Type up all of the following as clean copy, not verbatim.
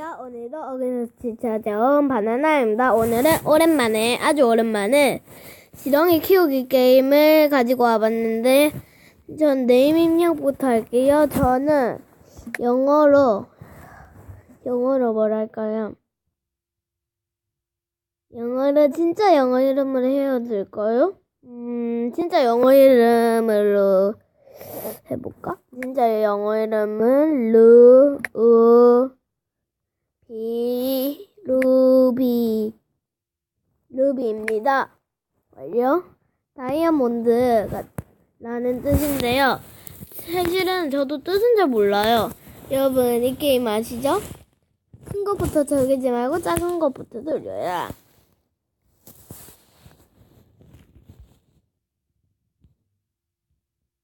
안녕하세요. 오늘도 어김없이 찾아온 바나나입니다. 오늘은 아주 오랜만에 지렁이 키우기 게임을 가지고 와봤는데, 전 네임 입력부터 할게요. 저는 영어로 뭐랄까요? 진짜 영어 이름으로 헤어질까요? 진짜 영어 이름으로 해볼까? 진짜 영어 이름은 루비입니다. 완료? 다이아몬드라는 뜻인데요. 사실은 저도 뜻은 잘 몰라요. 여러분, 이 게임 아시죠? 큰 것부터 저기지 말고 작은 것부터 돌려야.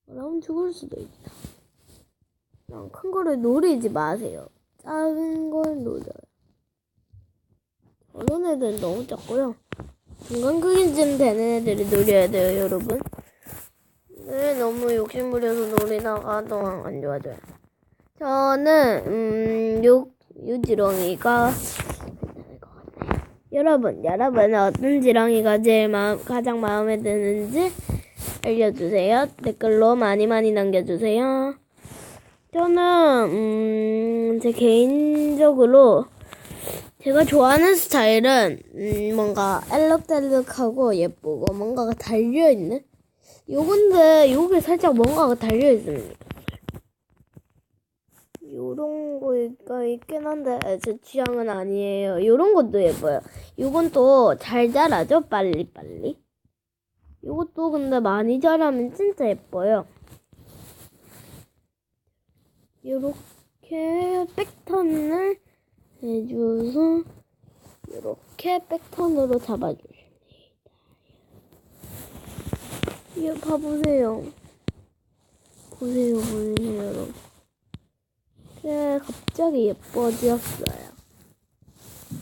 그럼 죽을 수도 있다. 그냥 큰 거를 노리지 마세요. 작은 걸 노려요. 저런 애들은 너무 작고요. 중간 크기쯤 되는 애들을 노려야 돼요, 여러분. 네, 너무 욕심부려서 노리다가 또 안 좋아져요. 저는 요 지렁이가 괜찮을 것 같아요. 여러분 어떤 지렁이가 가장 마음에 드는지 알려주세요. 댓글로 많이 남겨주세요. 저는 제 개인적으로 제가 좋아하는 스타일은 뭔가 알록달록하고 예쁘고 뭔가가 달려있는 요건데 요게 살짝 뭔가가 달려있으면 요런 거가 있긴 한데 제 취향은 아니에요. 요런 것도 예뻐요. 요건 또 잘 자라죠? 빨리. 요것도 근데 많이 자라면 진짜 예뻐요. 요렇게 백턴을 해줘서 이렇게 백턴으로 잡아주십니다. 이거 봐보세요. 보세요 여러분. 그래, 갑자기 예뻐졌어요.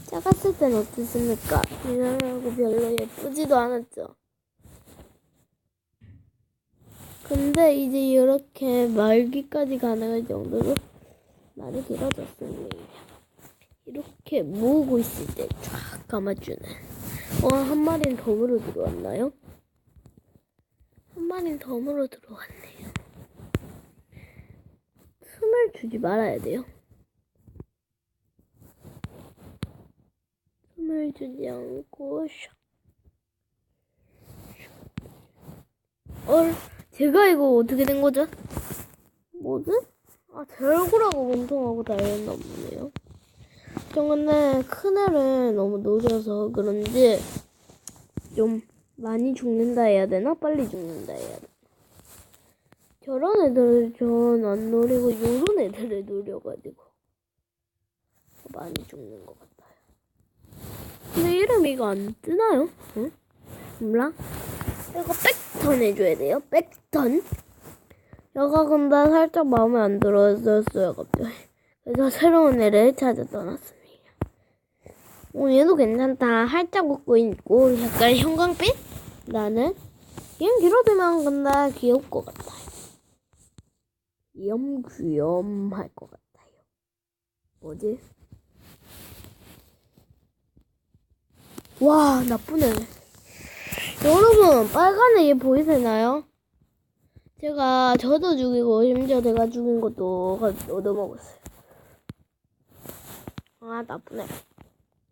작았을 땐 어땠습니까? 이러고 별로 예쁘지도 않았죠. 근데 이제 이렇게 말기까지 가능할 정도로 많이 길어졌습니다. 이렇게 모으고 있을 때 쫙 감아주는. 한 마리는 덤으로 들어왔나요? 한 마리는 덤으로 들어왔네요. 숨을 주지 말아야 돼요. 숨을 주지 않고 제가 이거 어떻게 된 거죠? 뭐지? 제 얼굴하고 몸통하고 다르나 보네요. 전 근데 큰 애를 너무 노려서 그런지 좀 많이 죽는다 해야 되나? 빨리 죽는다 해야 되나? 저런 애들을 전 안 노리고 요런 애들을 노려가지고 많이 죽는 것 같아요. 근데 이름 이거 안 뜨나요? 응? 몰라? 이거 백턴 해줘야 돼요. 백턴. 얘가 근데 살짝 마음에 안 들었어요, 갑자기. 그래서 새로운 애를 찾아 떠났습니다. 얘도 괜찮다. 활짝 웃고 있고 약간 형광빛? 나는 얘는 길어지면 근데 귀여울 것 같아요. 귀염할 것 같아요. 뭐지? 와, 나쁜 애. 여러분, 빨간 애 얘 보이세요? 저도 죽이고 심지어 내가 죽인 것도 얻어먹었어요. 나쁜 애.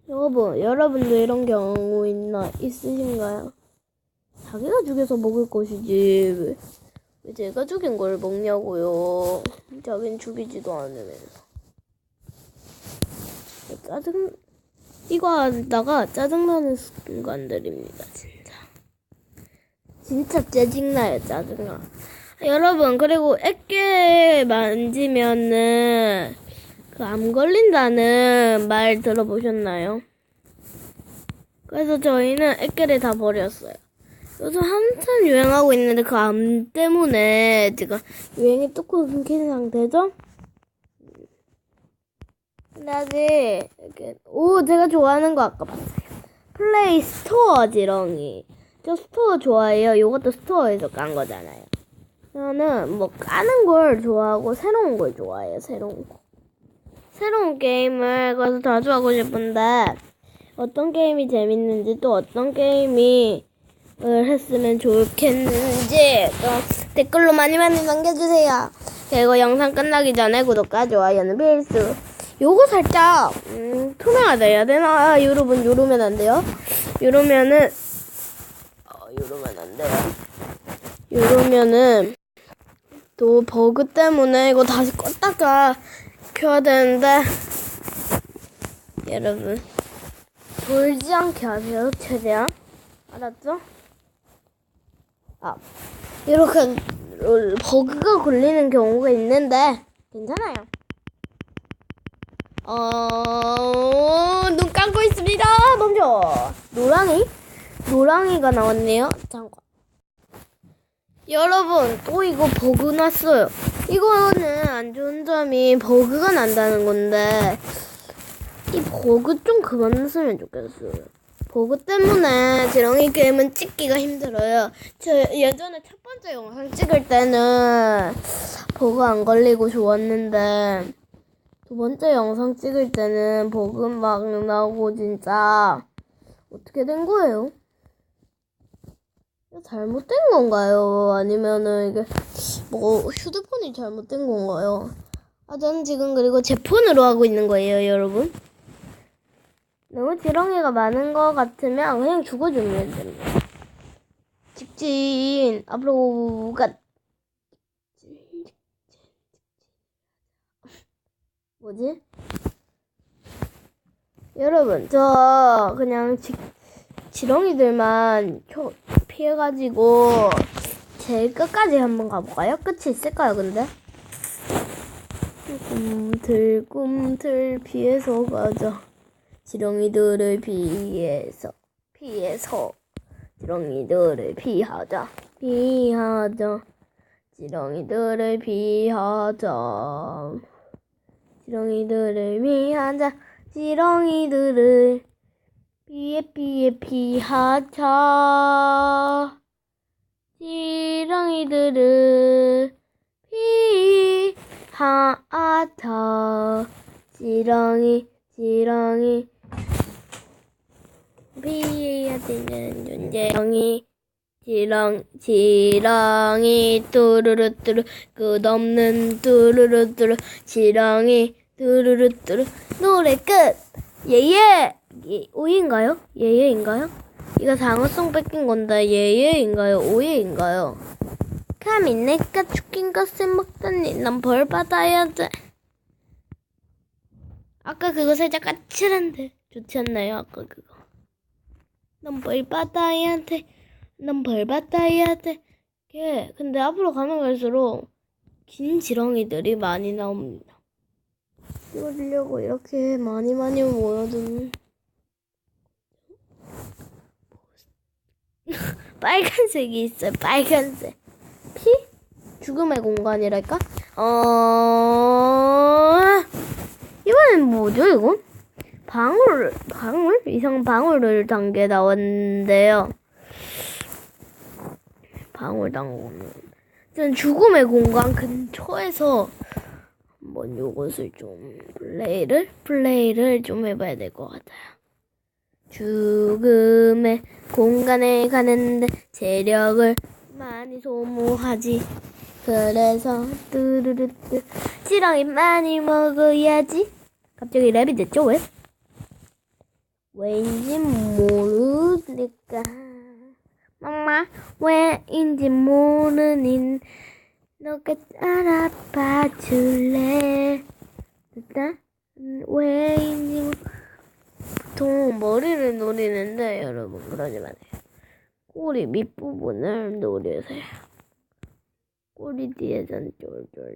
여러분도 이런 경우 있으신가요? 자기가 죽여서 먹을 것이지 왜 제가 죽인 걸 먹냐고요. 자기는 죽이지도 않으면서. 이거 하다가 짜증나는 순간들입니다. 진짜 짜증나요. 짜증나. 여러분, 그리고 애깨 만지면은 암 걸린다는 말 들어보셨나요? 그래서 저희는 애깨를 다 버렸어요. 요즘 한참 유행하고 있는데 그 암 때문에 지금 유행이 뚝 끊긴 상태죠? 근데 아직 제가 좋아하는 거 아까 봤어요. 플레이 스토어 지렁이. 저 스토어 좋아해요. 요것도 스토어에서 깐 거잖아요. 저는 까는 걸 좋아하고 새로운 걸 좋아해요. 새로운 거. 새로운 게임을 가서 자주 하고 싶은데 어떤 게임이 재밌는지 또 어떤 게임이 했으면 좋겠는지 또 댓글로 많이 남겨주세요. 그리고 영상 끝나기 전에 구독과 좋아요는 필수. 요거 살짝 투명하다 해야 되나? 여러분 요러면 안 돼요. 요러면은 요러면 안 돼요. 요러면은 또 버그 때문에 이거 다시 껐다가 켜야 되는데 여러분 돌지 않게 하세요. 최대한 알았죠? 이렇게 버그가 걸리는 경우가 있는데 괜찮아요. 눈 감고 있습니다. 먼저 노랑이가 나왔네요. 잠깐. 여러분 또 이거 버그 났어요. 이거는 안 좋은 점이 버그가 난다는 건데 이 버그 좀 그만 났으면 좋겠어요. 버그 때문에 지렁이 게임은 찍기가 힘들어요. 저 예전에 첫 번째 영상 찍을 때는 버그 안 걸리고 좋았는데 두 번째 영상 찍을 때는 버그 막 나오고 진짜 어떻게 된 거예요? 잘못된 건가요? 아니면은 이게 뭐 휴대폰이 잘못된 건가요? 저는 지금 그리고 제 폰으로 하고 있는 거예요, 여러분. 너무 지렁이가 많은 것 같으면 그냥 죽어주면 됩니다. 직진 앞으로 가. 뭐지? 여러분 저 그냥 지렁이들만 피해가지고 제일 끝까지 한번 가볼까요? 끝이 있을까요 근데? 꿈틀 피해서 가자. 지렁이들을 피해서 지렁이들을 피하자. 지렁이들을 피하자. 지렁이들을 피하자. 지렁이들을 피하자. 지렁이 피해야 되는 존재. 지렁이 뚜루루뚜루 끝없는 뚜루루뚜루 지렁이 뚜루루뚜루. 노래 끝. 예예. 오예인가요? 예예인가요? 이거 상어송 뺏긴 건데 예예인가요? 오예인가요? 감히 내가 죽인 것을 먹다니 난 벌 받아야 돼. 아까 그거 살짝 까칠한데 좋지 않나요? 아까 그거 난 벌 받아야 돼. 근데 앞으로 가면 갈수록 긴 지렁이들이 많이 나옵니다. 띄워주려고 이렇게 많이 모여둔 빨간색이 있어요. 빨간색. 죽음의 공간이랄까? 이번엔 뭐죠 이건? 방울? 이상 방울을 단계 나왔는데요. 방울 당구는 전 죽음의 공간 근처에서 한번 요것을 좀 플레이를 좀 해봐야 될 것 같아요. 죽음의 공간에 가는데 재력을 많이 소모하지. 그래서 뚜루루뚜 지렁이 많이 먹어야지. 갑자기 랩이 됐죠 왜? 왜인지 모르니까. 엄마 왜인지 모르니 너가 알아봐 줄래? 일단 왜인지 보통 머리를 노리는데 여러분 그러지 마세요. 꼬리 밑부분을 노리세요. 꼬리 뒤에선 쫄쫄쫄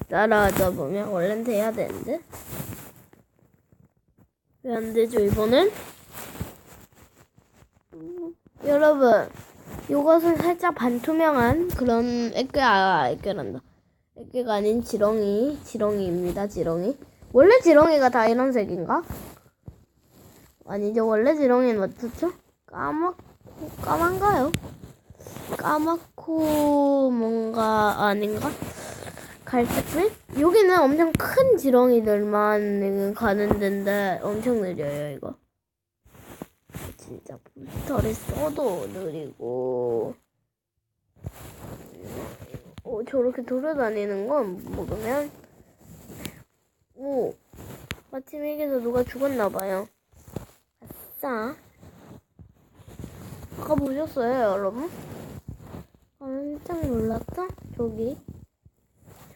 따라하다 보면 원래는 돼야 되는데 왜 안 되죠 이번엔? 여러분 이것은 살짝 반투명한 그런 애깨란다. 애깨가 아닌 지렁이입니다. 지렁이. 원래 지렁이가 다 이런 색인가? 아니죠. 원래 지렁이는 어떻죠? 까만가요? 까맣고 뭔가 아닌가? 갈색빛? 여기는 엄청 큰 지렁이들만 가는 데인데 엄청 느려요, 이거. 진짜 부스터를 써도 느리고. 저렇게 돌아다니는 건 먹으면 마침 여기서 누가 죽었나봐요. 아싸. 아까 보셨어요, 여러분? 깜짝 놀랐죠? 저기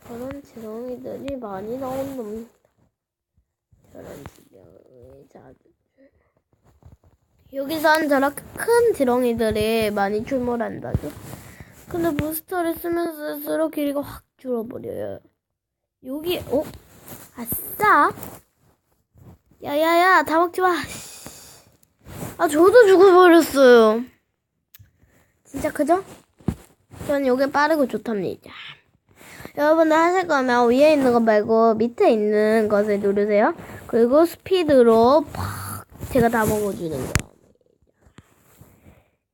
저런 지렁이들이 많이 나온답니다. 저런 지렁이 자주 여기선 저렇게 큰 지렁이들이 많이 출몰한다죠. 근데 부스터를 쓰면 쓸수록 길이가 확 줄어버려요. 여기 아싸. 야야야, 다 먹지 마. 저도 죽어버렸어요. 진짜 크죠? 전 요게 빠르고 좋답니다. 여러분들 하실 거면 위에 있는 거 말고 밑에 있는 것을 누르세요. 그리고 스피드로 팍 제가 다 먹어주는 거.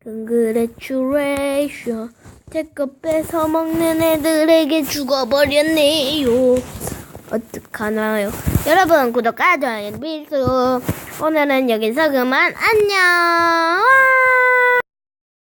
Congratulations. 제 거 뺏어 먹는 애들에게 죽어버렸네요. 어떡하나요? 여러분 구독과 좋아요 필수. 오늘은 여기서 그만. 안녕.